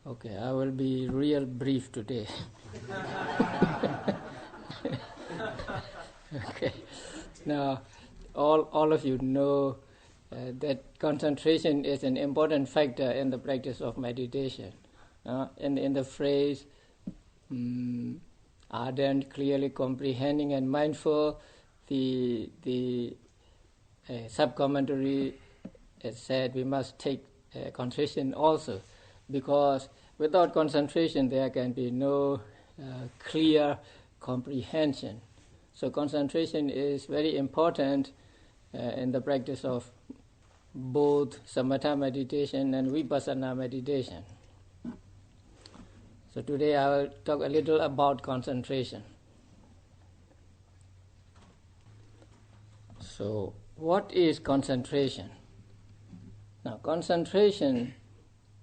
Okay, I will be real brief today. Okay. Now, all of you know that concentration is an important factor in the practice of meditation. In the phrase ardent, clearly comprehending and mindful, the sub-commentary said we must take concentration also, because without concentration there can be no clear comprehension. So concentration is very important in the practice of both samatha meditation and vipassana meditation. So today I will talk a little about concentration. So what is concentration? Now, concentration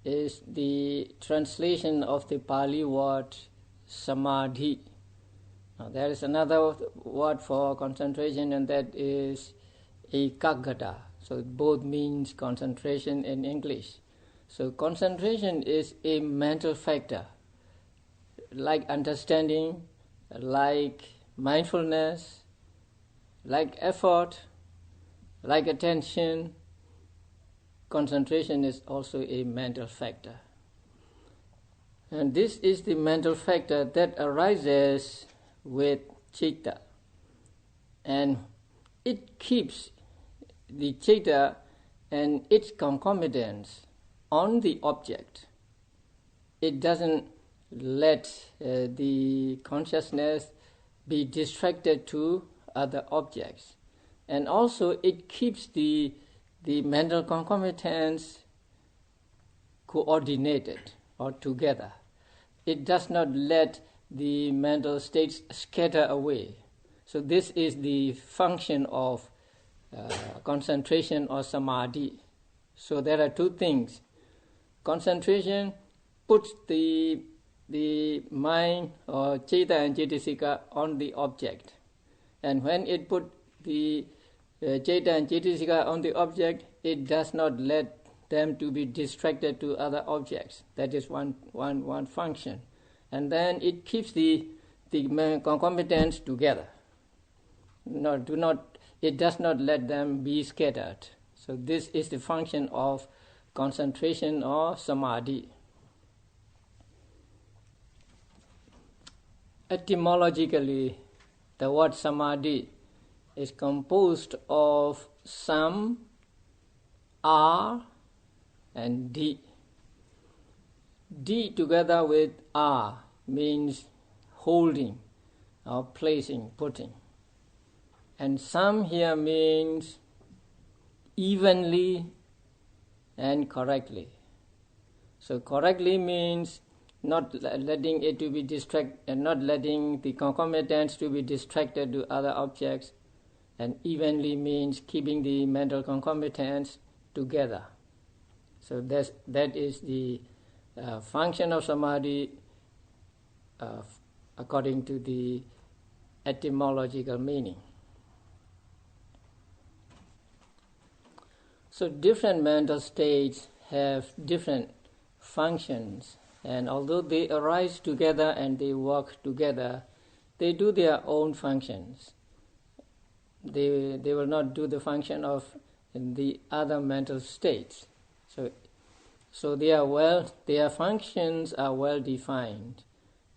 is the translation of the Pali word samadhi. Now, there is another word for concentration, and that is ekaggata. So it both means concentration in English. So concentration is a mental factor, like understanding, like mindfulness, like effort, like attention. Concentration is also a mental factor. And this is the mental factor that arises with citta. And it keeps the citta and its concomitants on the object. It doesn't let the consciousness be distracted to other objects. And also it keeps the mental concomitants coordinated or together. It does not let the mental states scatter away. So this is the function of concentration or samadhi. So there are two things. Concentration puts the mind or citta and cittasika on the object. And when it put the citta and cittasika on the object, it does not let them to be distracted to other objects. That is one function. And then it keeps the concomitants together. It does not let them be scattered. So this is the function of concentration or samadhi. Etymologically, the word samadhi is composed of sam, R, and D. D together with R means holding or placing, putting. And sam here means evenly and correctly. So correctly means not letting it to be distracted, and not letting the concomitants to be distracted to other objects. And evenly means keeping the mental concomitants together. So that is the function of samadhi according to the etymological meaning. So different mental states have different functions, and although they arise together and they work together, they do their own functions. They will not do the function of the other mental states. So their functions are well defined,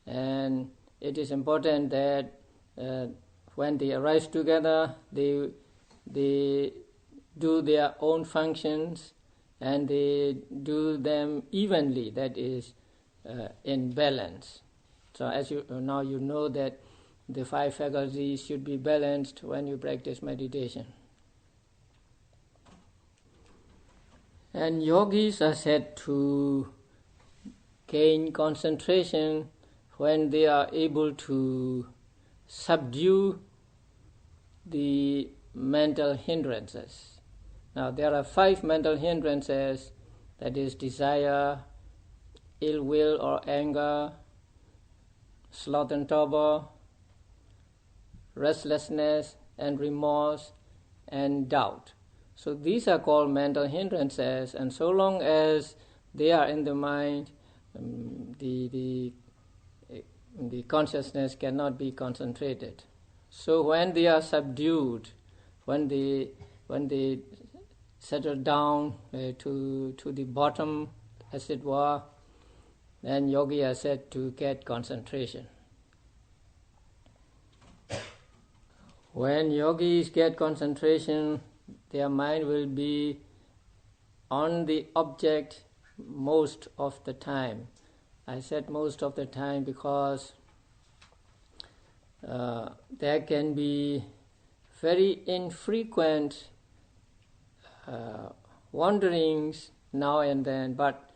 and it is important that when they arise together, they do their own functions, and they do them evenly, that is in balance. So as you know that the five faculties should be balanced when you practice meditation. And yogis are said to gain concentration when they are able to subdue the mental hindrances. Now there are 5 mental hindrances, that is desire, ill will or anger, sloth and torpor, restlessness and remorse, and doubt. So these are called mental hindrances, and so long as they are in the mind, the consciousness cannot be concentrated. So when they are subdued, when they settle down to the bottom, as it were, then yogi are said to get concentration. When yogis get concentration, their mind will be on the object most of the time. I said most of the time because there can be very infrequent wanderings now and then, but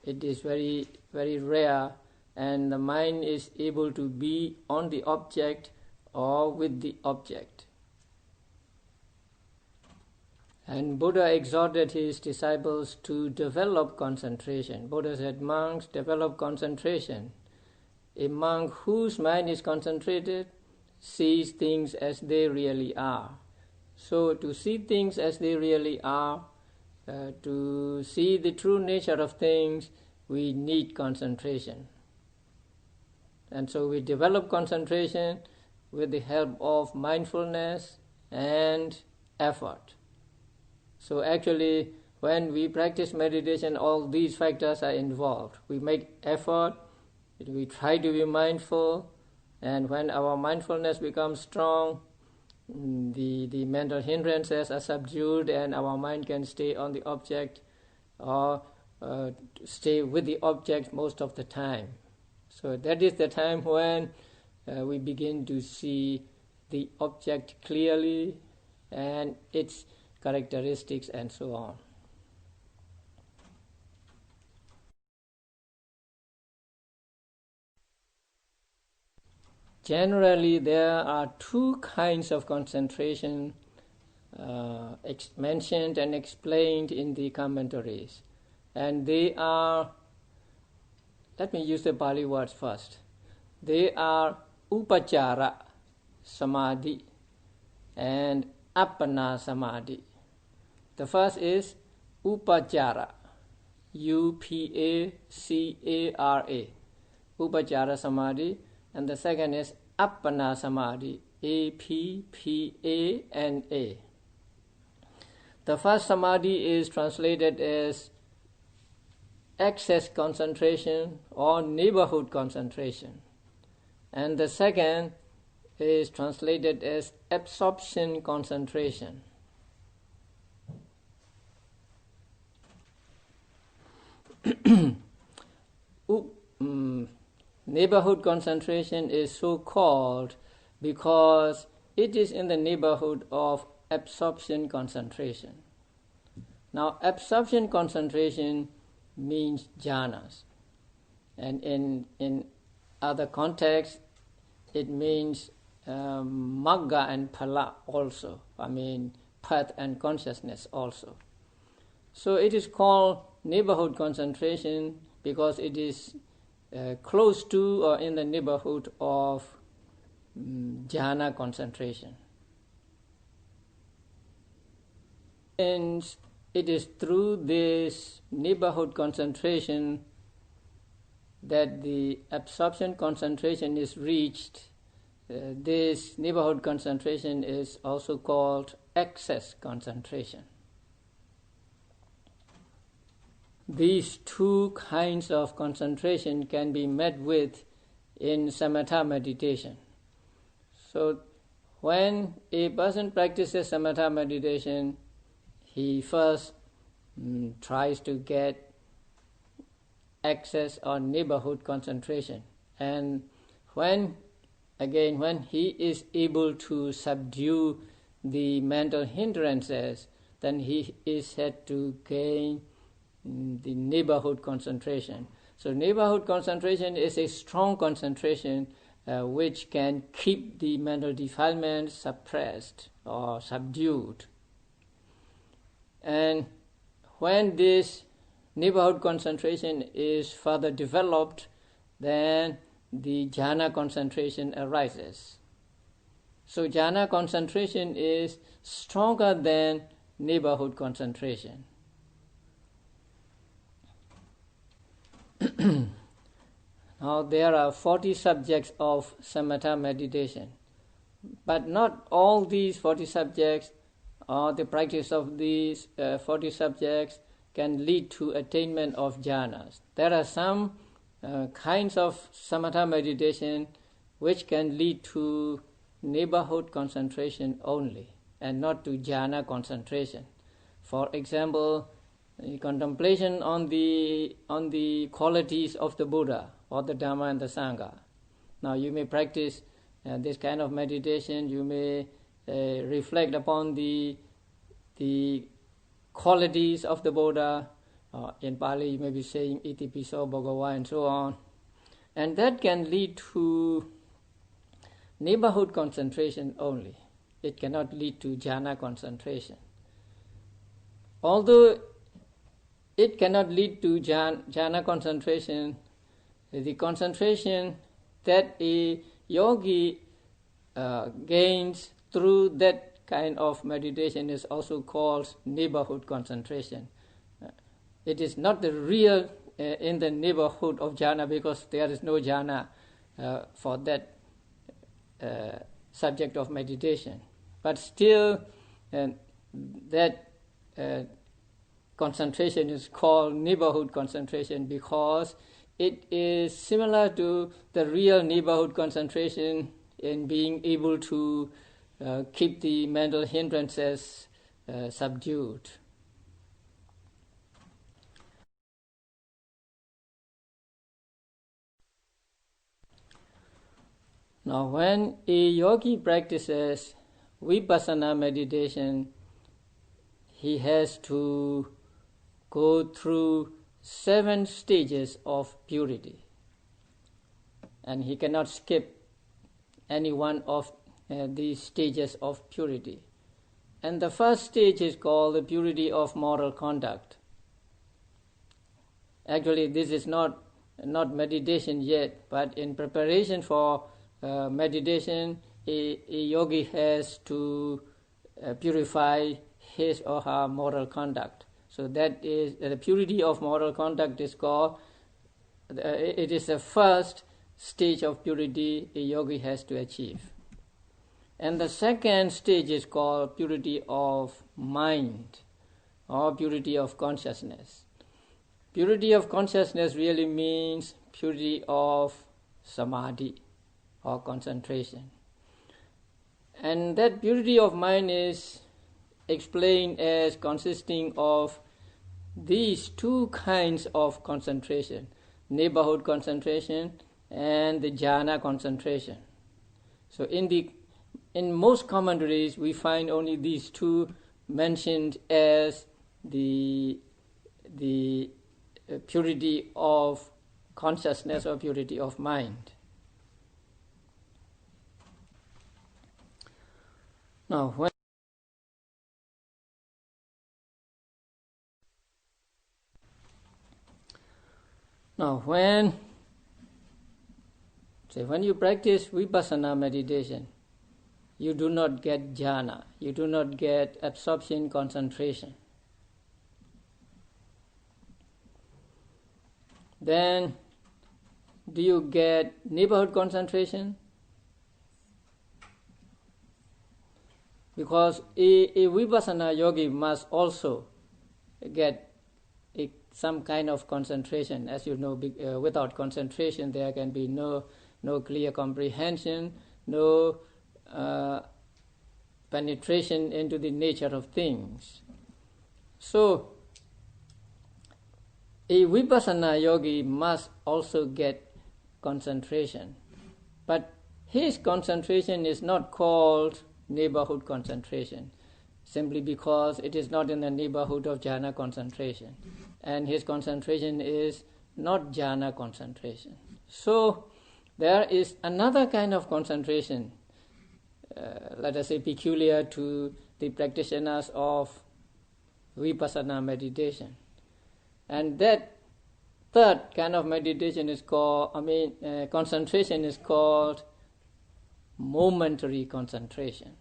it is very, very rare, and the mind is able to be on the object or with the object. And Buddha exhorted his disciples to develop concentration. Buddha said, monks, develop concentration. A monk whose mind is concentrated sees things as they really are. So to see things as they really are, to see the true nature of things, we need concentration. And so we develop concentration with the help of mindfulness and effort. So actually, when we practice meditation, all these factors are involved. We make effort, we try to be mindful, and when our mindfulness becomes strong, the mental hindrances are subdued and our mind can stay on the object or stay with the object most of the time. So that is the time when we begin to see the object clearly and its characteristics and so on. Generally, there are two kinds of concentration mentioned and explained in the commentaries. And they are, let me use the Pali words first. They are upachara samadhi and appana samadhi. The first is upachara, U-P-A-C-A-R-A, upachara samadhi, and the second is appana samadhi, A-P-P-A-N-A. The first samadhi is translated as excess concentration or neighborhood concentration, and the second is translated as absorption concentration. Neighborhood concentration is so called because it is in the neighborhood of absorption concentration. Now, absorption concentration means jhanas, and in other contexts it means magga and phala also, path and consciousness also. So it is called neighborhood concentration because it is close to or in the neighborhood of jhana concentration. And it is through this neighborhood concentration that the absorption concentration is reached. This neighborhood concentration is also called excess concentration. These two kinds of concentration can be met with in samatha meditation. So when a person practices samatha meditation, he first tries to get excess or neighborhood concentration, and when he is able to subdue the mental hindrances, then he is said to gain the neighborhood concentration. So neighborhood concentration is a strong concentration which can keep the mental defilements suppressed or subdued. And when this neighborhood concentration is further developed, then the jhana concentration arises. So jhana concentration is stronger than neighborhood concentration. Now there are 40 subjects of samatha meditation, but not all these 40 subjects or the practice of these 40 subjects can lead to attainment of jhanas. There are some kinds of samatha meditation which can lead to neighborhood concentration only and not to jhana concentration. For example, contemplation on the qualities of the Buddha or the Dhamma and the Sangha. Now you may practice this kind of meditation. You may reflect upon the qualities of the Buddha. In Pali you may be saying iti piso bhagava and so on, and that can lead to neighborhood concentration only. It cannot lead to jhana concentration. Although it cannot lead to jhana concentration, the concentration that a yogi gains through that kind of meditation is also called neighborhood concentration. It is not the real in the neighborhood of jhana, because there is no jhana for that subject of meditation. But still that concentration is called neighborhood concentration because it is similar to the real neighborhood concentration in being able to keep the mental hindrances subdued. Now, when a yogi practices vipassana meditation, he has to go through 7 stages of purity, and he cannot skip any one of these stages of purity. And the first stage is called the purity of moral conduct. Actually, this is not meditation yet, but in preparation for meditation, a yogi has to purify his or her moral conduct. So that is the purity of moral conduct is called. It is the first stage of purity a yogi has to achieve. And the second stage is called purity of mind or purity of consciousness. Purity of consciousness really means purity of samadhi or concentration. And that purity of mind is explained as consisting of these 2 kinds of concentration, neighborhood concentration and the jhana concentration. So in most commentaries we find only these 2 mentioned as the purity of consciousness or purity of mind. Now when you practice vipassana meditation, you do not get jhana, you do not get absorption concentration. Then do you get neighborhood concentration? Because a vipassana yogi must also get some kind of concentration. As you know, without concentration there can be no clear comprehension, no penetration into the nature of things. So a vipassana yogi must also get concentration, but his concentration is not called neighborhood concentration simply because it is not in the neighborhood of jhana concentration, and his concentration is not jhana concentration. So there is another kind of concentration, let us say peculiar to the practitioners of vipassana meditation, and that third kind of meditation is called, concentration is called momentary concentration.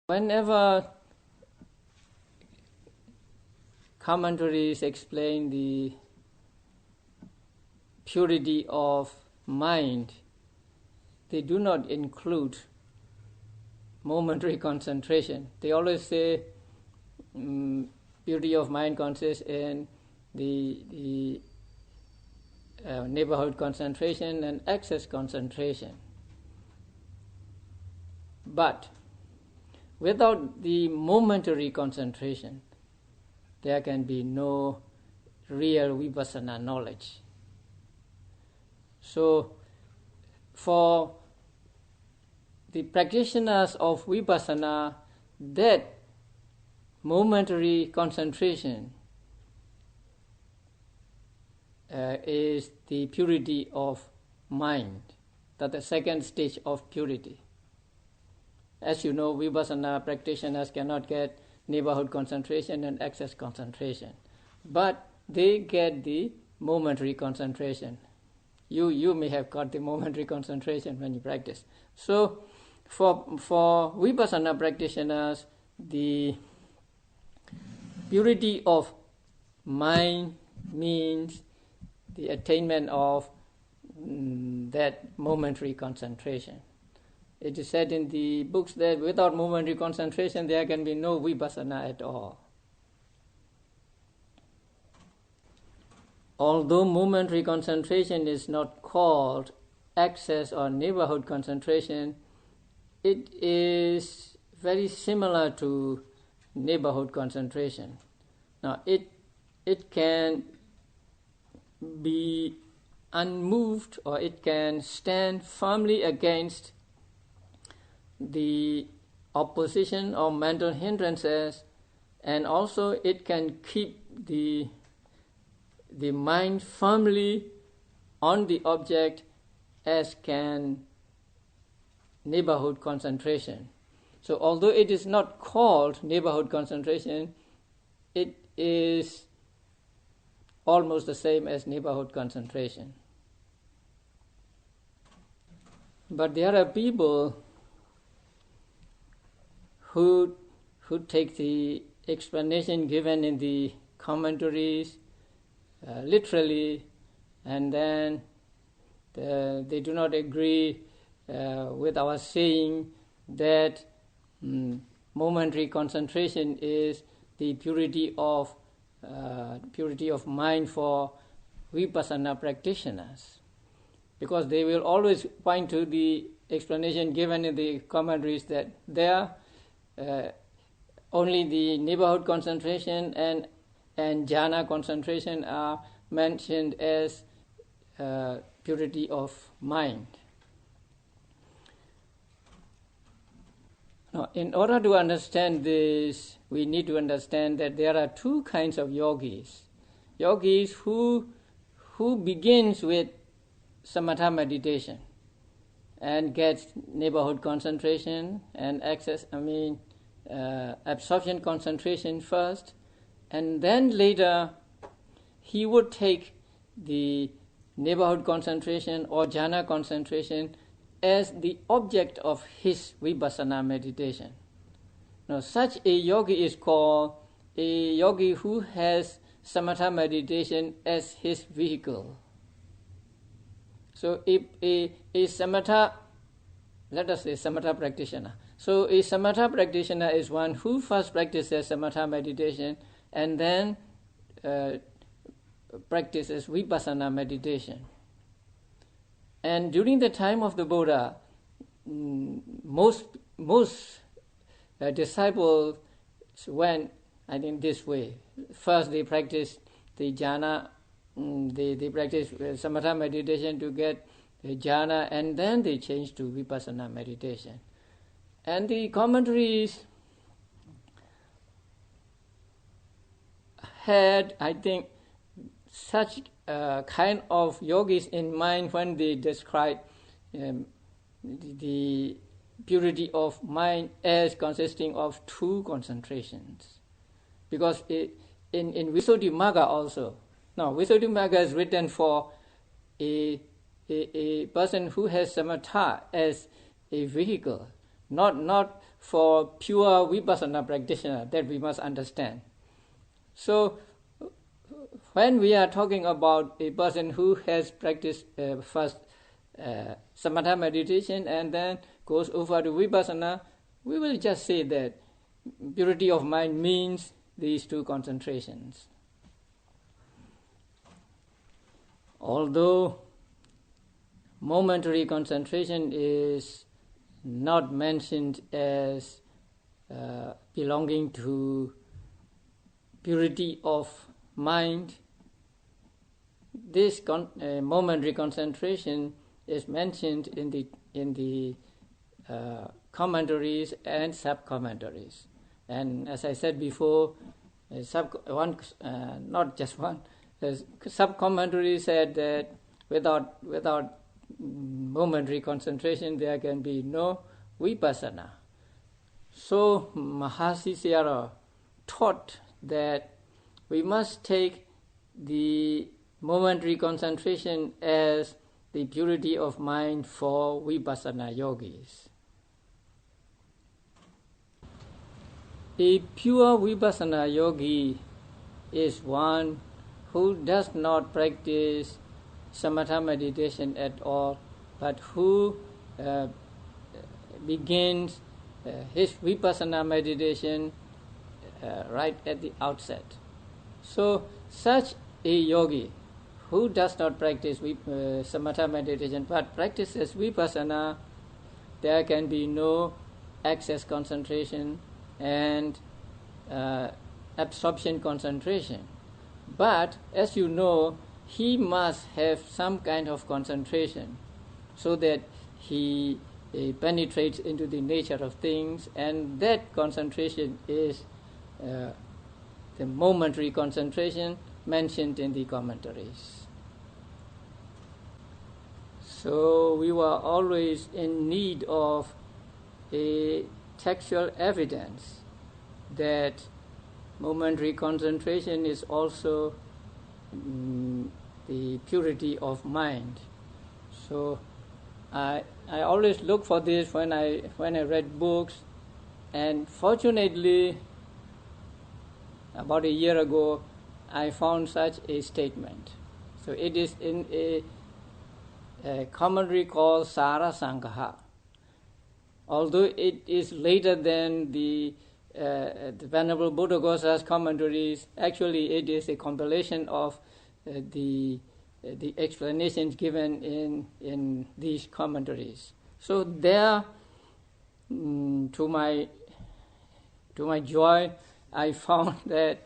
Whenever commentaries explain the purity of mind, they do not include momentary concentration. They always say purity of mind consists in the neighborhood concentration and excess concentration. But without the momentary concentration, there can be no real vipassana knowledge. So, for the practitioners of vipassana, that momentary concentration is the purity of mind, that's the second stage of purity. As you know, vipassana practitioners cannot get neighborhood concentration and excess concentration, but they get the momentary concentration. You may have got the momentary concentration when you practice. So for vipassana practitioners, the purity of mind means the attainment of that momentary concentration. It is said in the books that without momentary concentration there can be no vipassana at all. Although momentary concentration is not called excess or neighborhood concentration, it is very similar to neighborhood concentration. Now it can be unmoved, or it can stand firmly against the opposition or mental hindrances, and also it can keep the mind firmly on the object, as can neighborhood concentration. So although it is not called neighborhood concentration, it is almost the same as neighborhood concentration. But there are people who take the explanation given in the commentaries literally, and then they do not agree with our saying that momentary concentration is the purity of mind for vipassana practitioners, because they will always point to the explanation given in the commentaries that there only the neighborhood concentration and jhana concentration are mentioned as purity of mind. Now, in order to understand this, we need to understand that there are two kinds of yogis. Yogis who begins with samatha meditation and gets neighborhood concentration and absorption concentration first, and then later he would take the neighborhood concentration or jhana concentration as the object of his vipassana meditation. Now, such a yogi is called a yogi who has samatha meditation as his vehicle. So a samatha, let us say samatha practitioner. So a samatha practitioner is one who first practices samatha meditation and then practices vipassana meditation. And during the time of the Buddha, most disciples went, I think, this way. First they practiced the jhana, they practiced samatha meditation to get the jhana, and then they changed to vipassana meditation. And the commentaries had, I think, such kind of yogis in mind when they describe the purity of mind as consisting of two concentrations. Because in Visuddhimagga also, now Visuddhimagga is written for a person who has samatha as a vehicle, not for pure vipassana practitioner, that we must understand. So when we are talking about a person who has practiced first samatha meditation and then goes over to vipassana, we will just say that purity of mind means these two concentrations. Although momentary concentration is not mentioned as belonging to purity of mind, this momentary concentration is mentioned in the commentaries and sub-commentaries. And as I said before, not just one, sub-commentary said that without momentary concentration there can be no vipassana. So Mahasi Sayadaw taught that we must take the momentary concentration as the purity of mind for vipassana yogis. A pure vipassana yogi is one who does not practice samatha meditation at all, but who begins his vipassana meditation right at the outset. So such a yogi who does not practice samatha meditation but practices vipassana, there can be no excess concentration and absorption concentration. But as you know, he must have some kind of concentration so that he penetrates into the nature of things, and that concentration is the momentary concentration mentioned in the commentaries. So we were always in need of a textual evidence that momentary concentration is also the purity of mind. So I always look for this when I read books, and fortunately about a year ago I found such a statement. So it is in a commentary called Sara Sangaha. Although it is later than the Venerable Buddhaghosa's commentaries, actually it is a compilation of the explanations given in these commentaries. So there, to my joy, I found that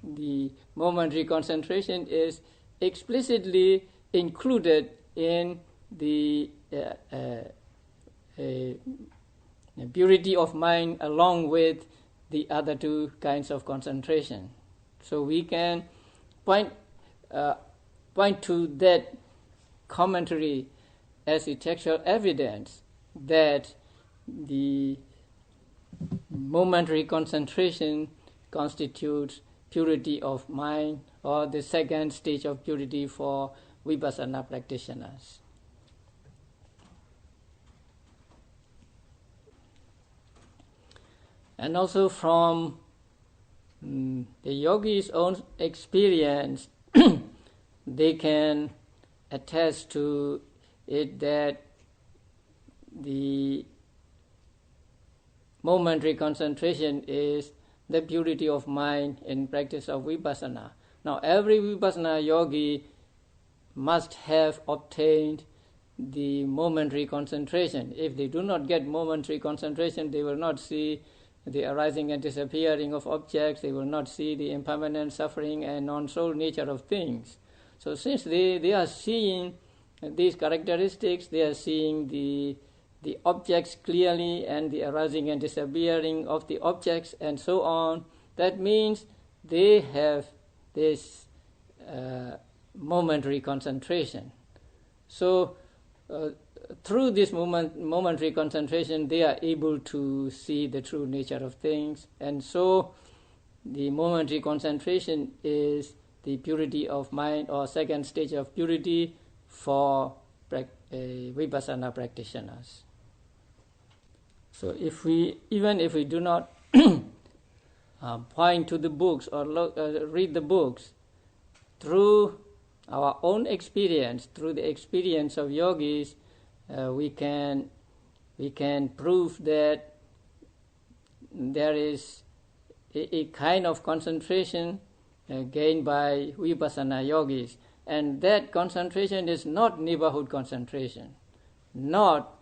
the momentary concentration is explicitly included in the purity of mind along with the other two kinds of concentration. So we can point to that commentary as a textual evidence that the momentary concentration constitutes purity of mind, or the second stage of purity for vipassana practitioners. And also from the yogi's own experience, they can attest to it that the momentary concentration is the purity of mind in practice of vipassana. Now, every vipassana yogi must have obtained the momentary concentration. If they do not get momentary concentration, they will not see the arising and disappearing of objects, they will not see the impermanent suffering and non-soul nature of things. So since they are seeing these characteristics, they are seeing the objects clearly and the arising and disappearing of the objects and so on, that means they have this momentary concentration. So through this momentary concentration, they are able to see the true nature of things, and so the momentary concentration is the purity of mind, or second stage of purity for vipassana practitioners. So even if we do not point to the books or read the books, through our own experience, through the experience of yogis, we can prove that there is a kind of concentration gained by vipassana yogis, and that concentration is not neighborhood concentration, not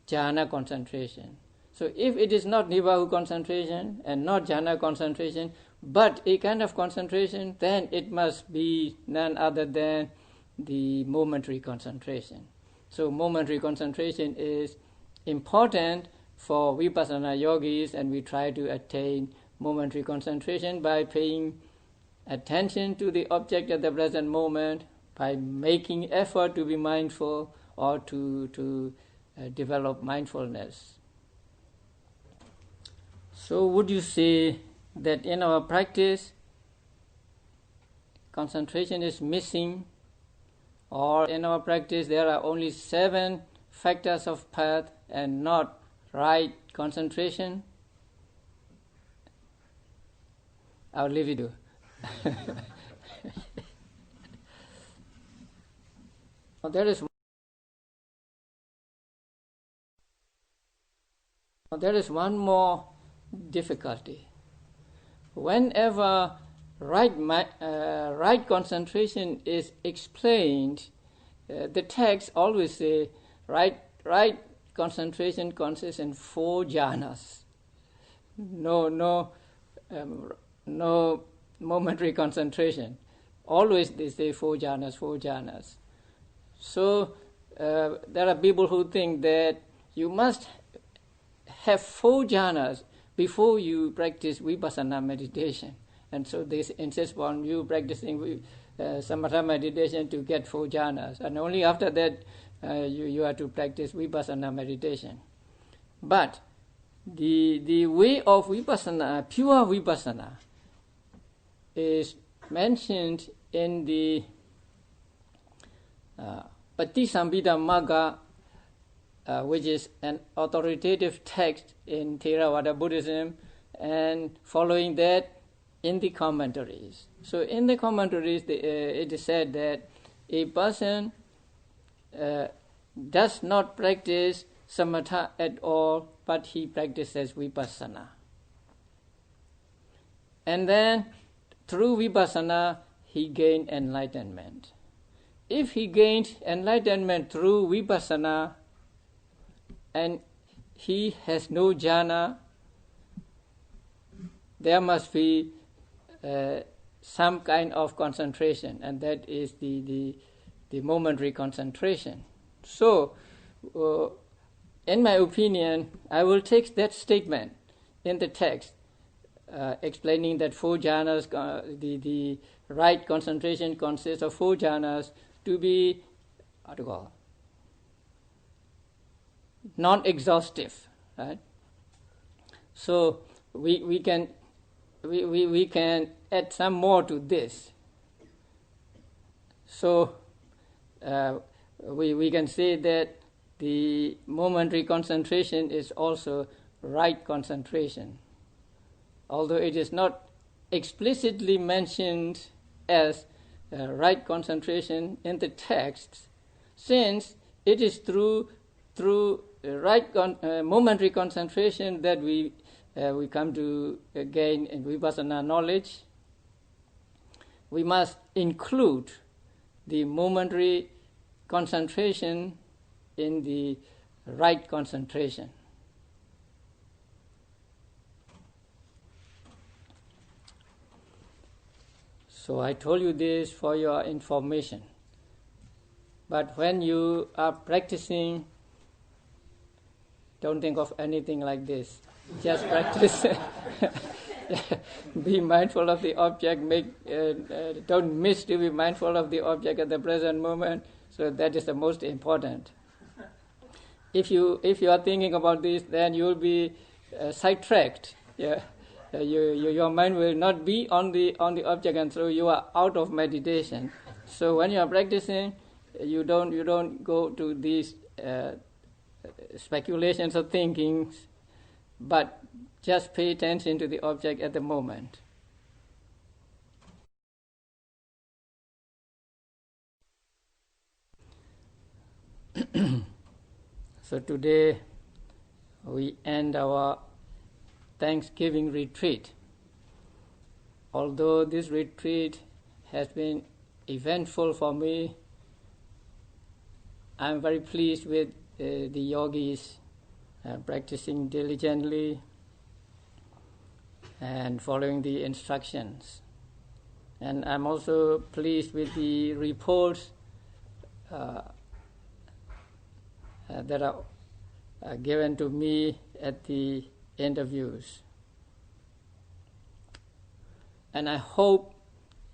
jhana concentration. So if it is not neighborhood concentration and not jhana concentration, but a kind of concentration, then it must be none other than the momentary concentration. So momentary concentration is important for vipassana yogis, and we try to attain momentary concentration by paying attention to the object at the present moment, by making effort to be mindful or to develop mindfulness. So would you say that in our practice concentration is missing, or in our practice there are only 7 factors of path and not right concentration? I'll leave it to There is one more difficulty. Whenever right concentration is explained, the text always say right concentration consists in 4 jhanas. No momentary concentration. Always they say 4 jhanas. So there are people who think that you must have 4 jhanas before you practice vipassana meditation, and so they insist on you practicing samatha meditation to get 4 jhanas, and only after that you have to practice vipassana meditation. But the way of vipassana, pure vipassana, is mentioned in the Patisambhida Magga, which is an authoritative text in Theravada Buddhism, and following that in the commentaries. So in the commentaries it is said that a person does not practice samatha at all, but he practices vipassana. And then through vipassana he gained enlightenment. If he gained enlightenment through vipassana and he has no jhana, there must be some kind of concentration, and that is the momentary concentration. So, in my opinion, I will take that statement in the text explaining that 4 jhanas, the right concentration consists of 4 jhanas, to be non-exhaustive, right? So we can add some more to this. So we can say that the momentary concentration is also right concentration, although it is not explicitly mentioned as right concentration in the text, since it is through momentary concentration that we come to gain in vipassana knowledge. We must include the momentary concentration in the right concentration. So I told you this for your information. But when you are practicing, don't think of anything like this. Just practice. Be mindful of the object. Don't miss to be mindful of the object at the present moment. So that is the most important. If you are thinking about this, then you will be sidetracked. Yeah. Your mind will not be on the object, and so you are out of meditation. So when you are practicing, you don't go to these speculations or thinkings. but just pay attention to the object at the moment. So today we end our Thanksgiving retreat. Although this retreat has been eventful for me, I'm very pleased with the yogis practicing diligently and following the instructions. And I'm also pleased with the reports that are given to me at the interviews. And I hope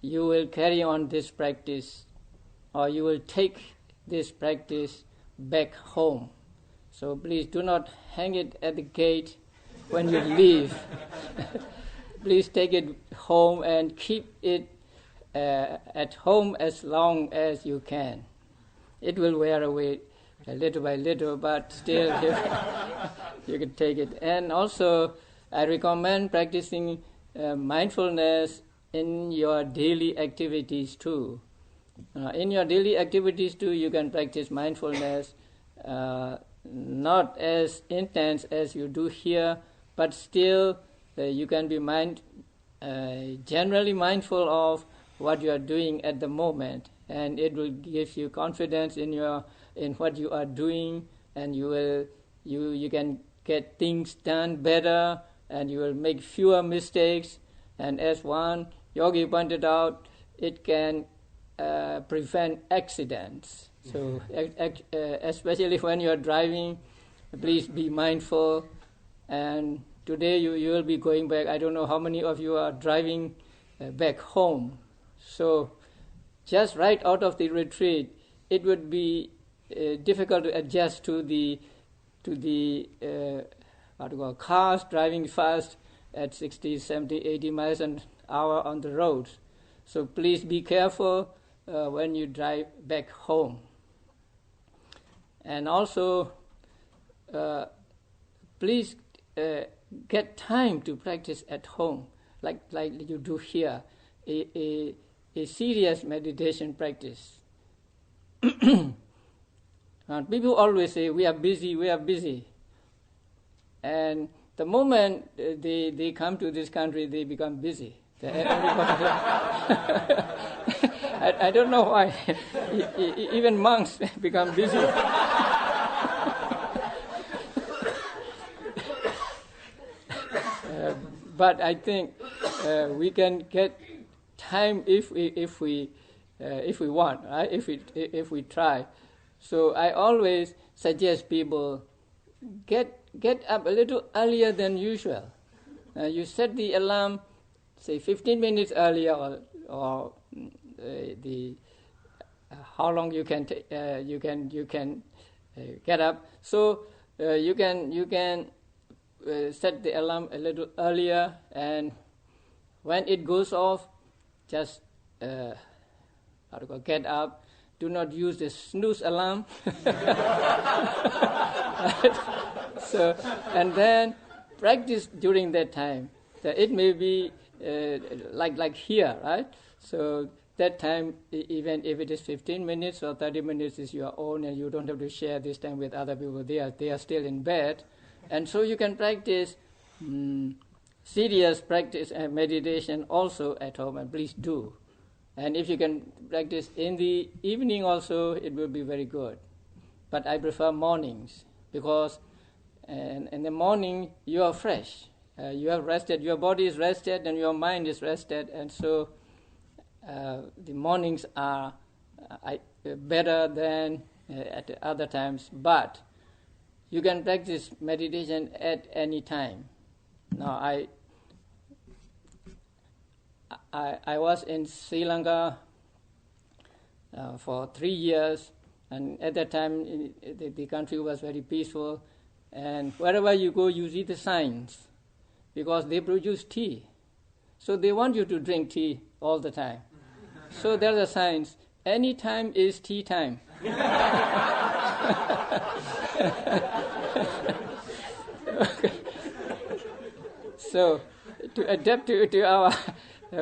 you will carry on this practice, or you will take this practice back home. So please do not hang it at the gate when you leave. Please take it home and keep it at home as long as you can. It will wear away little by little, but still you can take it. And also, I recommend practicing mindfulness in your daily activities too. In your daily activities too, you can practice mindfulness, not as intense as you do here, but still you can be generally mindful of what you are doing at the moment, and it will give you confidence in what you are doing, and you can get things done better, and you will make fewer mistakes. And as one yogi pointed out, it can prevent accidents. So especially when you are driving, please be mindful. And today you will be going back. I don't know how many of you are driving back home. So just right out of the retreat, it would be difficult to adjust to the cars driving fast at 60, 70, 80 miles an hour on the roads. So please be careful when you drive back home. And also, please get time to practice at home, like you do here, a serious meditation practice. People always say, we are busy. And the moment they come to this country, they become busy. I don't know why. Even monks become busy. But I think we can get time if we want, right? If we try. So I always suggest people get up a little earlier than usual. You set the alarm, say 15 minutes earlier, or how long you can get up. So you can set the alarm a little earlier, and when it goes off, just get up. Do not use the snooze alarm. So, and then practice during that time. It may be like here, right? So that time, even if it is 15 minutes or 30 minutes, is your own, and you don't have to share this time with other people. They are still in bed, and so you can practice serious practice and meditation also at home. And please do. And if you can practice in the evening also, it will be very good. But I prefer mornings, because in the morning you are fresh. You have rested, your body is rested, and your mind is rested. And so the mornings are better than at the other times. But you can practice meditation at any time. Now, I was in Sri Lanka for 3 years, and at that time the country was very peaceful, and wherever you go you see the signs, because they produce tea, so they want you to drink tea all the time. So there are the signs, any time is tea time. Okay. So to adapt to our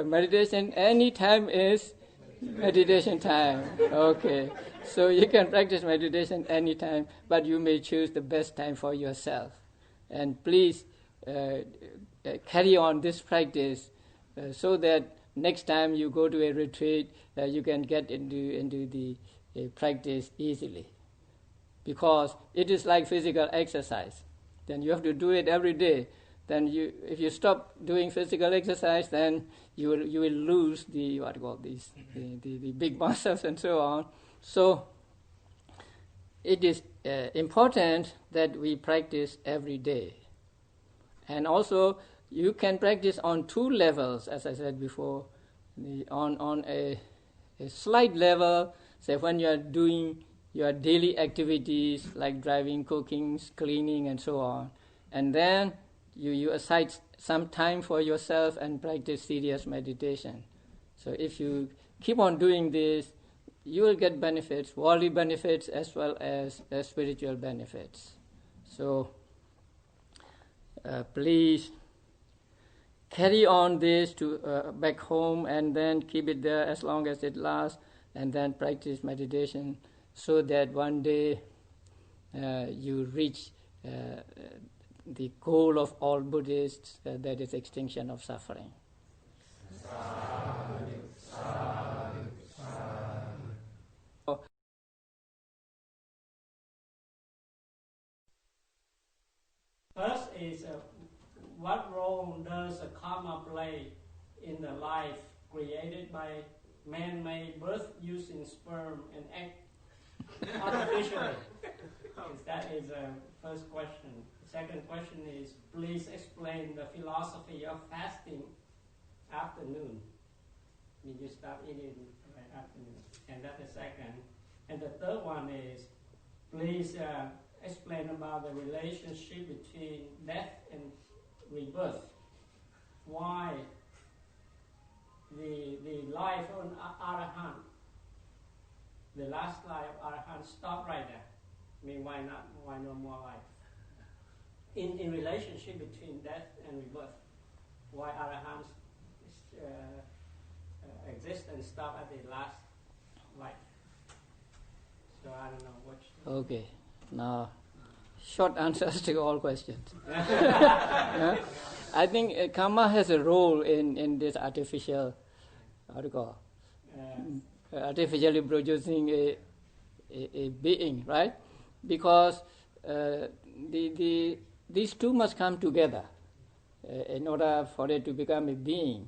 meditation, any time is meditation time. Okay. So you can practice meditation anytime, but you may choose the best time for yourself. And please carry on this practice so that next time you go to a retreat, you can get into the practice easily. Because it is like physical exercise. Then you have to do it every day. Then if you stop doing physical exercise, then you will lose the the big muscles and so on. So it is important that we practice every day. And also you can practice on two levels, as I said before. On a slight level, say when you are doing your daily activities like driving, cooking, cleaning, and so on. And then you aside some time for yourself and practice serious meditation. So if you keep on doing this, you will get benefits, worldly benefits as well as spiritual benefits. So please carry on this to back home and then keep it there as long as it lasts, and then practice meditation so that one day you reach the goal of all Buddhists, that is extinction of suffering. Sadhu, sadhu, sadhu. First is what role does a karma play in the life created by man-made birth using sperm and egg artificially? That is the first question. The second question is, please explain the philosophy of fasting afternoon. I mean, you start eating right afternoon. And that's the second. And the third one is, please explain about the relationship between death and rebirth. Why the life of Arahant, the last life of Arahant, stop right there? I mean, why not? Why no more life? In relationship between death and rebirth, why Arahants exist and stop at the last life? So I don't know what. Okay, now short answers to all questions. I think karma has a role in this artificial, artificially producing a being, right? Because these two must come together in order for it to become a being.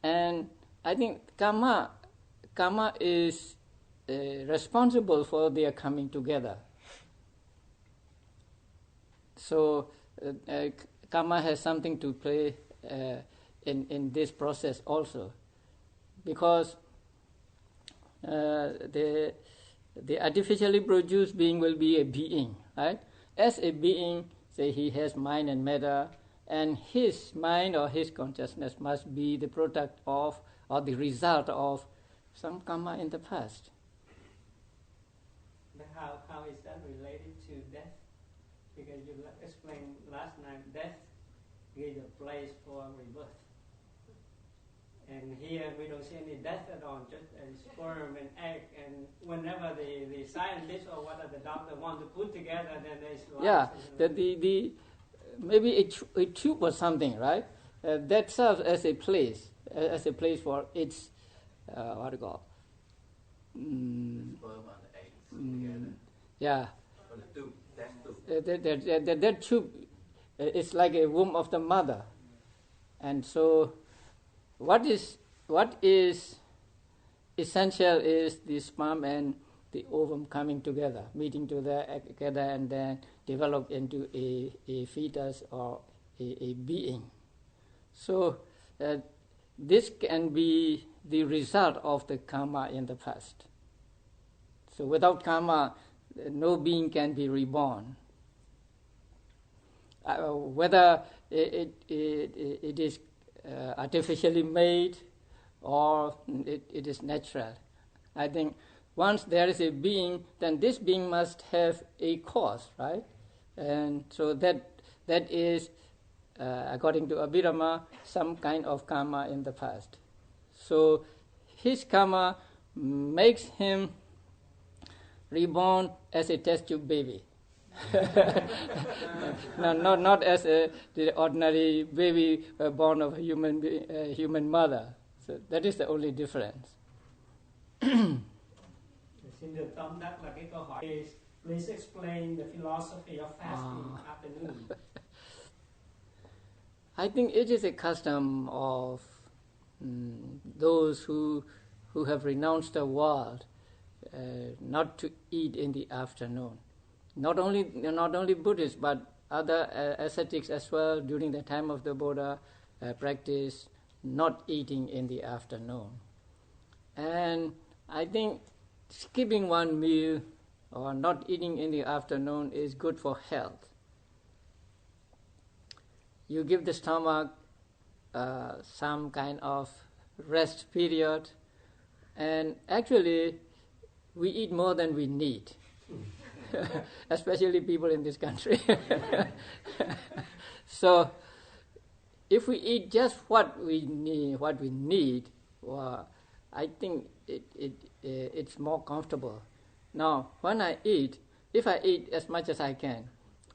And I think karma is responsible for their coming together. So karma has something to play in this process also, because the artificially produced being will be a being, right? As a being, say he has mind and matter, and his mind or his consciousness must be the product of or the result of some karma in the past. But how is that related to death? Because you explained last night, death is a place for rebirth. And here we don't see any death at all, just a sperm and egg. And whenever the scientist or whatever the doctor want to put together, then there's life. Yeah, the maybe a tube or something, right? That serves as a place for its what do you call? Yeah. That tube is like a womb of the mother, and so what is essential is the sperm and the ovum coming together, meeting together, and then develop into a fetus or a being. So this can be the result of the karma in the past. So without karma, no being can be reborn. Whether it is artificially made or it is natural. I think once there is a being, then this being must have a cause, right? And so that is according to Abhidhamma, some kind of karma in the past. So his karma makes him reborn as a test tube baby. No, not as the ordinary baby born of a human mother. So that is the only difference. Xin được tóm tắt là cái câu hỏi. Please explain the philosophy of fasting afternoon. I think it is a custom of those who have renounced the world not to eat in the afternoon. Not only Buddhists, but other ascetics as well during the time of the Buddha practice not eating in the afternoon. And I think skipping one meal or not eating in the afternoon is good for health. You give the stomach some kind of rest period, and actually we eat more than we need. Especially people in this country. So if we eat just what we need, well, I think it's more comfortable. Now, when I eat, if I eat as much as I can,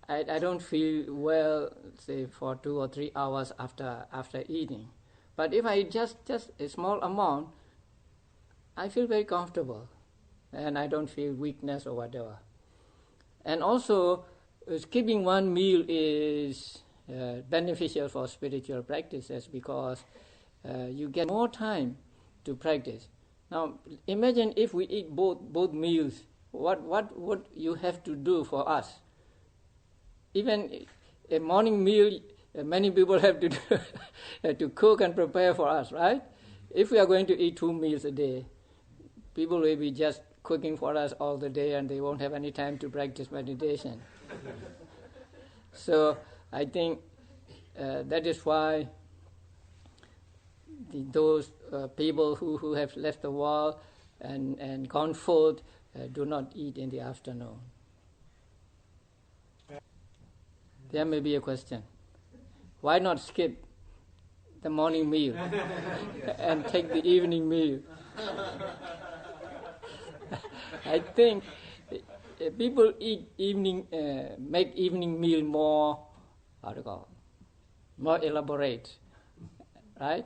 I don't feel well, say, for 2 or 3 hours after eating. But if I eat just a small amount, I feel very comfortable, and I don't feel weakness or whatever. And also, skipping one meal is beneficial for spiritual practices because you get more time to practice. Now, imagine if we eat both meals, what would you have to do for us? Even a morning meal, many people have to do to cook and prepare for us, right? If we are going to eat 2 meals a day, people will be just cooking for us all the day and they won't have any time to practice meditation. So I think that is why those people who have left the world and gone forth do not eat in the afternoon. There may be a question. Why not skip the morning meal and take the evening meal? I think people make evening meal more elaborate, right?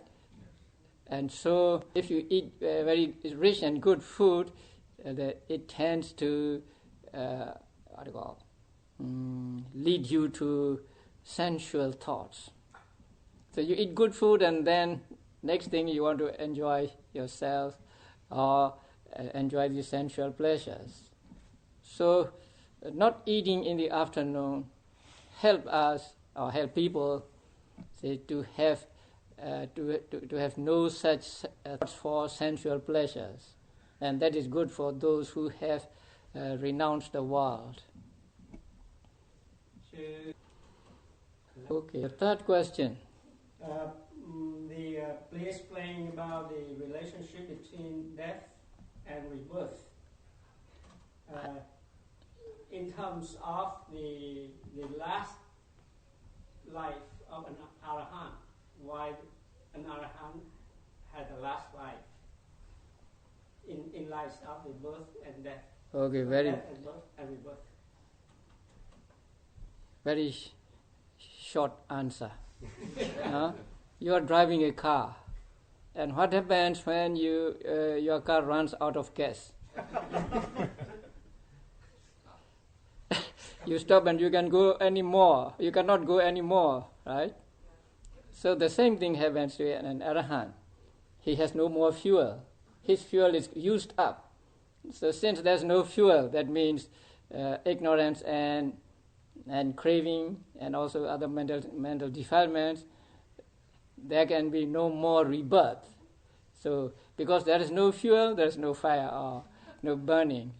And so if you eat very rich and good food, it tends to lead you to sensual thoughts. So you eat good food and then next thing you want to enjoy yourself or enjoy the sensual pleasures. So not eating in the afternoon help us or help people say to have no such thoughts for sensual pleasures, and that is good for those who have renounced the world. Okay, the third question. Please explain about the relationship between death and rebirth. In terms of the last life of an arahant, why an arahant had a last life in light of the birth and death. Okay, Death and birth and rebirth. Very short answer. You are driving a car, and what happens when your car runs out of gas? You stop and you can go anymore. You cannot go anymore, right? So the same thing happens to an arahant. He has no more fuel. His fuel is used up. So since there's no fuel, that means ignorance and craving and also other mental defilements, there can be no more rebirth. So because there is no fuel, there is no fire or no burning.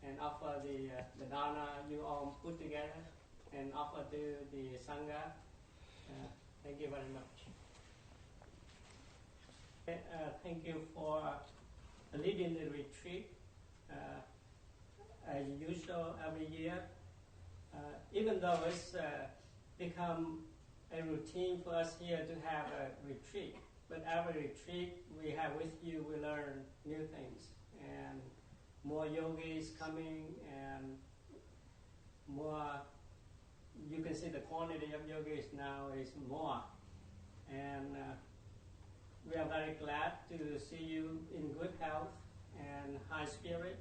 And offer the dana you all put together and offer to the sangha. Thank you very much. Thank you for leading the retreat. As usual, every year, even though it's become a routine for us here to have a retreat, but every retreat we have with you, we learn new things, and more yogis coming, and more. You can see the quantity of yogis now is more, and we are very glad to see you in good health and high spirit,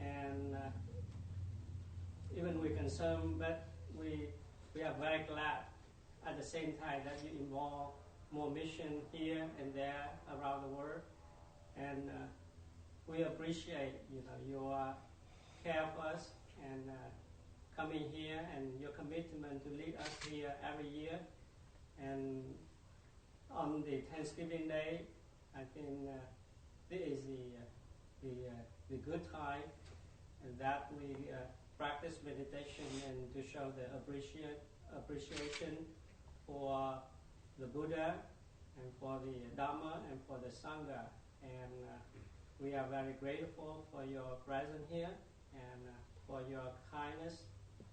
and even we're concerned, but we are very glad at the same time that you involve more mission here and there around the world, and we appreciate your care for us and coming here and your commitment to lead us here every year. And on the Thanksgiving Day, I think this is the good time and that we practice meditation and to show the appreciation for the Buddha and for the Dhamma and for the Sangha. And we are very grateful for your presence here and for your kindness,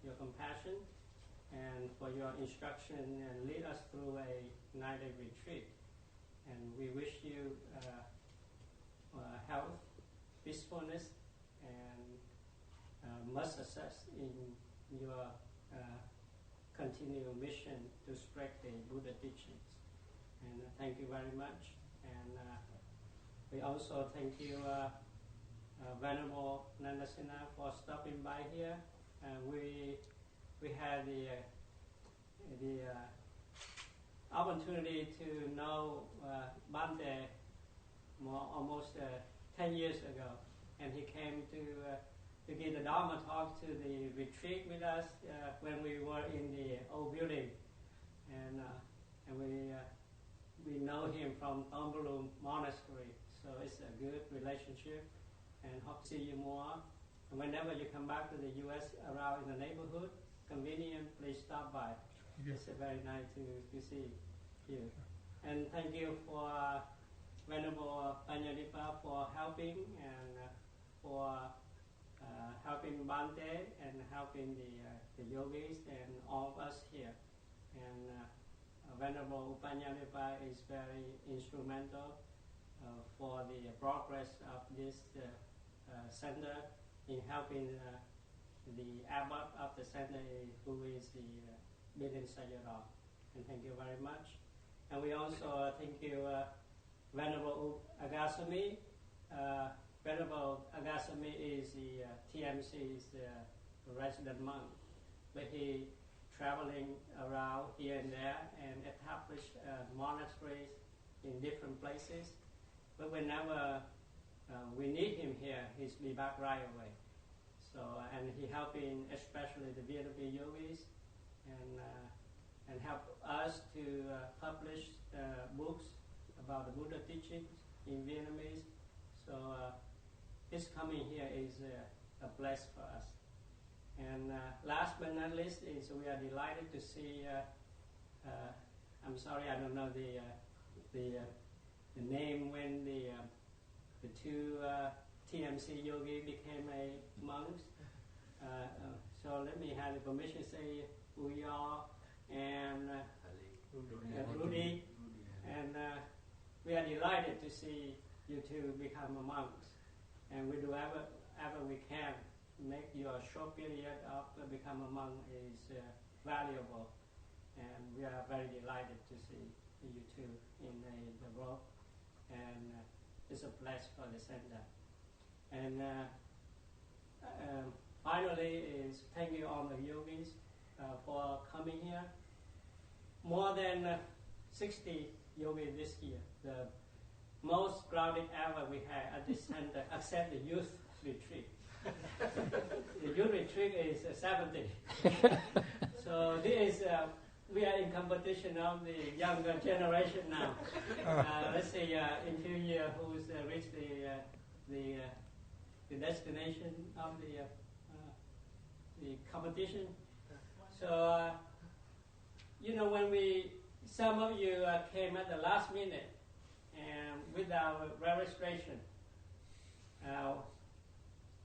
your compassion, and for your instruction and lead us through a 9-day retreat. And we wish you health, peacefulness, and much success in your continual mission to spread the Buddha teachings. And thank you very much. And we also thank you, Venerable Nandasena, for stopping by here. We had the opportunity to know Bante almost 10 years ago, and he came to give the Dharma talk to the retreat with us when we were in the old building, and we know him from Thombalu Monastery, so it's a good relationship, and hope to see you more. And whenever you come back to the U.S. around in the neighborhood, convenient, please stop by. It's very nice to see you. And thank you for Venerable Panyalipa for helping and for helping Bante and helping the yogis and all of us here. And Venerable Panyalipa is very instrumental for the progress of this center in helping the abbot of the center, who is the Bilin Sayadaw. And thank you very much. And we also thank you, Venerable Agasami. Venerable Agasami is the TMC's resident monk, but he traveling around here and there and established monasteries in different places. But whenever we need him here, he's be back right away. So, and he helping especially the Vietnamese yogis and help us to publish books about the Buddha teachings in Vietnamese. So his coming here is a bless for us. And last but not least is we are delighted to see. I'm sorry, I don't know the name when the two TMC yogi became a monks. So let me have the permission to say Uyar and Rudy. And we are delighted to see you two become monks. And we do ever we can make your short period of become a monk is valuable. And we are very delighted to see you two in the world. And it's a bless for the center. And finally is thank you all the yogis for coming here. More than 60 yogis this year, the most crowded ever we had at this center, except the youth retreat. The youth retreat is 70. So this is we are in competition of the younger generation now. Let's see in 2 years who's reached the destination of the competition. So when some of you came at the last minute, and without registration.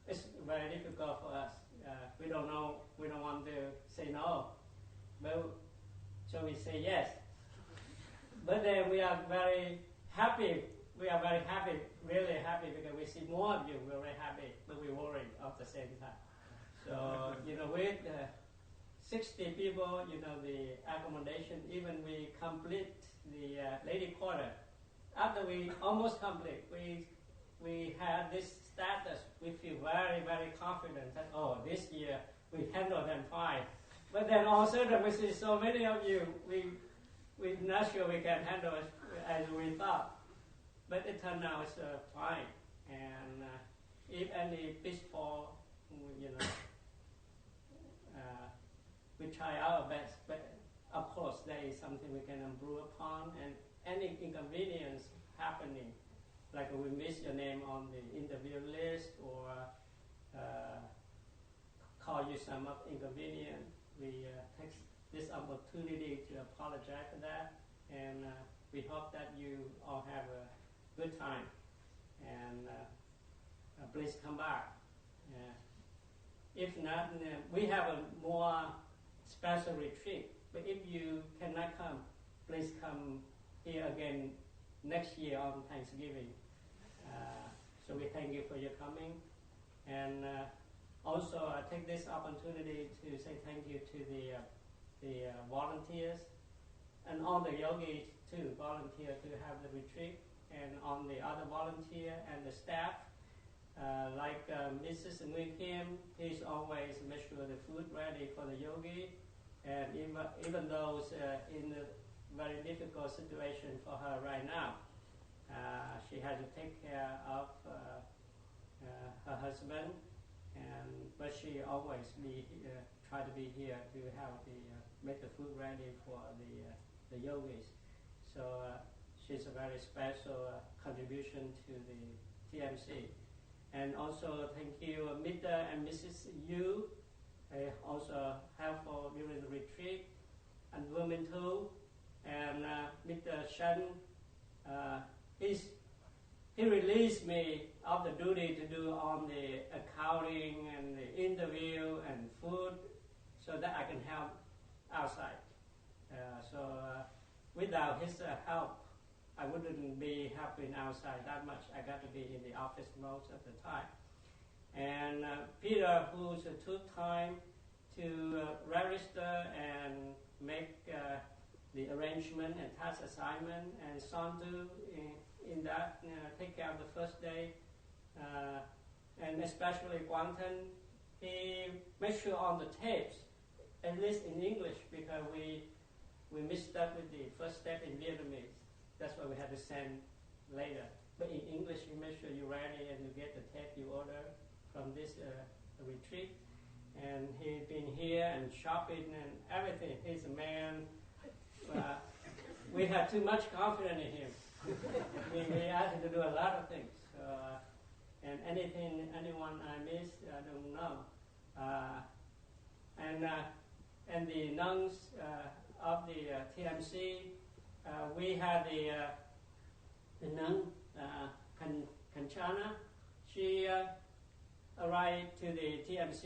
It's very difficult for us. We don't know. We don't want to say no, but so we say yes. But then we are very happy. We are very happy, really happy, because we see more of you. We're very happy, but we worry at the same time. So with 60 people, the accommodation, even we complete the lady quarter. After we almost complete, we had this status. We feel very, very confident that this year we handle them fine. But then all of a sudden we see so many of you, we're not sure we can handle it as we thought. But it turned out it's fine. And if any pitfall, we try our best. But of course, there is something we can improve upon, and any inconvenience happening, like we miss your name on the interview list or call you some inconvenience, we take this opportunity to apologize for that, and we hope that you all have a good time, and please come back. If not, we have a more special retreat, but if you cannot come, please come here again next year on Thanksgiving. So we thank you for your coming, and also I take this opportunity to say thank you to the volunteers and all the yogis too, volunteer to have the retreat, and on the other volunteer and the staff, like Mrs. Nguyen Kim, he's always make sure the food ready for the yogi, and even though it's in a very difficult situation for her right now, she has to take care of her husband, but she always try to be here to help make the food ready for the yogis. So she's a very special contribution to the TMC. And also thank you, Mr. and Mrs. Yu, also helpful during the retreat, and women too. And Mr. Shen, he released me of the duty to do on the accounting and the interview and food, so that I can help outside. Without his help, I wouldn't be helping outside that much. I got to be in the office most of the time. And Peter, who took time to register and make the arrangement and task assignment, and Sandu in that take care of the first day, and especially Guangtan, he made sure on the tapes, at least in English, because we missed up with the first step in Vietnamese. That's why we had to send later. But in English, you make sure you're ready and you get the tape you order from this retreat. And he's been here and shopping and everything. He's a man. We have too much confidence in him. We asked him to do a lot of things. And anyone I missed, I don't know. And the nuns of the TMC, we had the nun, Kanchana. She arrived to the TMC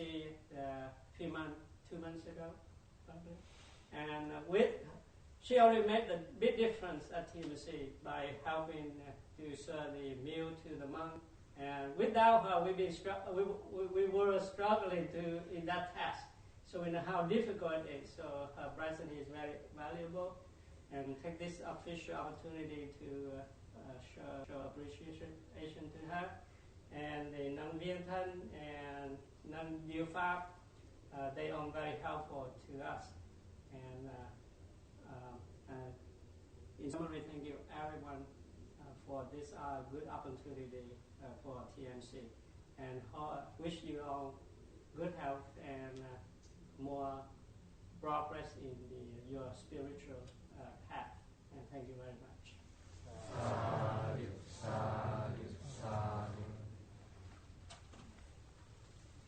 2 months ago, probably. And she already made a big difference at TMC by helping to serve the meal to the monk. And without her, we were struggling in that task. So we know how difficult it is. So her presence is very valuable. And take this official opportunity to show appreciation to her. And the Nun Viên Thân and Nun Diệu Pháp, they are very helpful to us. And in summary, thank you everyone for this good opportunity for TMC. And wish you all good health and more progress in your spiritual path. And thank you very much. Sadhu, sadhu, sadhu.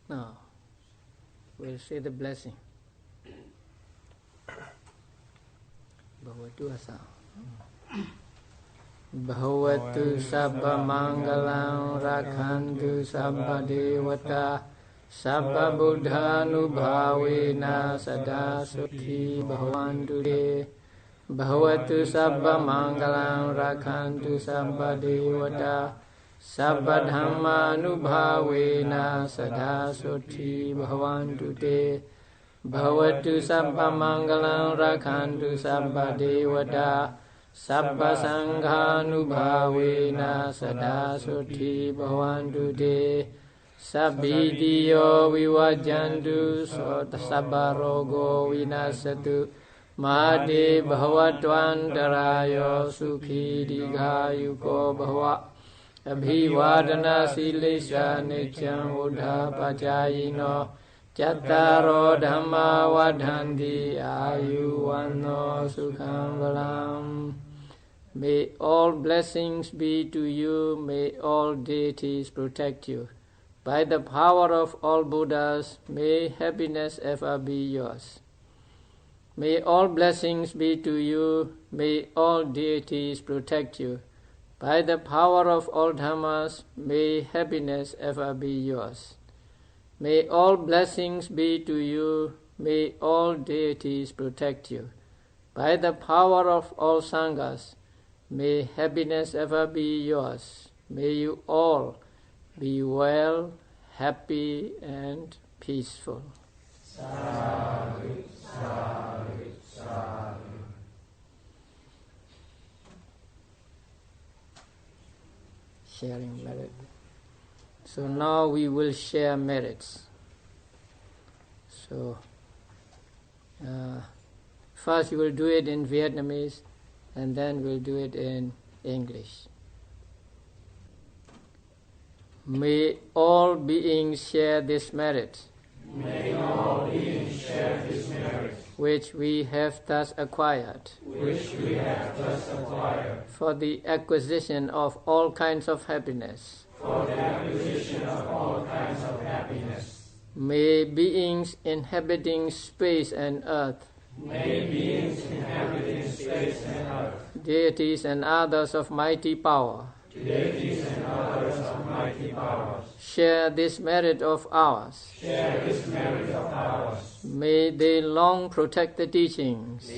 Now, we'll say the blessing. But we'll do a sound. Bhavatu sabba mangalam rakhantu sabba devata sabba buddhanubhavena sada sukhi bhavantu te. Bhavatu sabba mangalam rakhantu sabba devata sabba dhammanubhavena sada sukhi bhavantu te. Bhavatu sabba mangalam rakhantu sabba devata sabba sanghanubhavena sada sukhi bhavantu te. Sabbhidiyo vivajantu sabba rogo vinasatu mahade bhavattvantarayo sukhi dīghāyuko bhava. Abhivadana silesha nityam buddha pacayino Cattaro dhamma vadhanti ayuvanno sukham balam. May all blessings be to you, may all deities protect you. By the power of all Buddhas, may happiness ever be yours. May all blessings be to you, may all deities protect you. By the power of all Dhammas, may happiness ever be yours. May all blessings be to you, may all deities protect you. By the power of all Sanghas, may happiness ever be yours. May you all be well, happy and peaceful. Sadhu, sadhu, sadhu. Sharing merit. So now we will share merits. So first we will do it in Vietnamese and then we'll do it in English. May all beings share this merit. May all beings share this merit, which we have thus acquired, for the acquisition of all kinds of happiness. May beings inhabiting space and earth, deities and others of mighty power, share this merit of ours. May they long protect the teachings.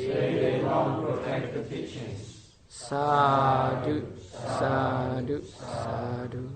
Sadhu, sadhu, sadhu.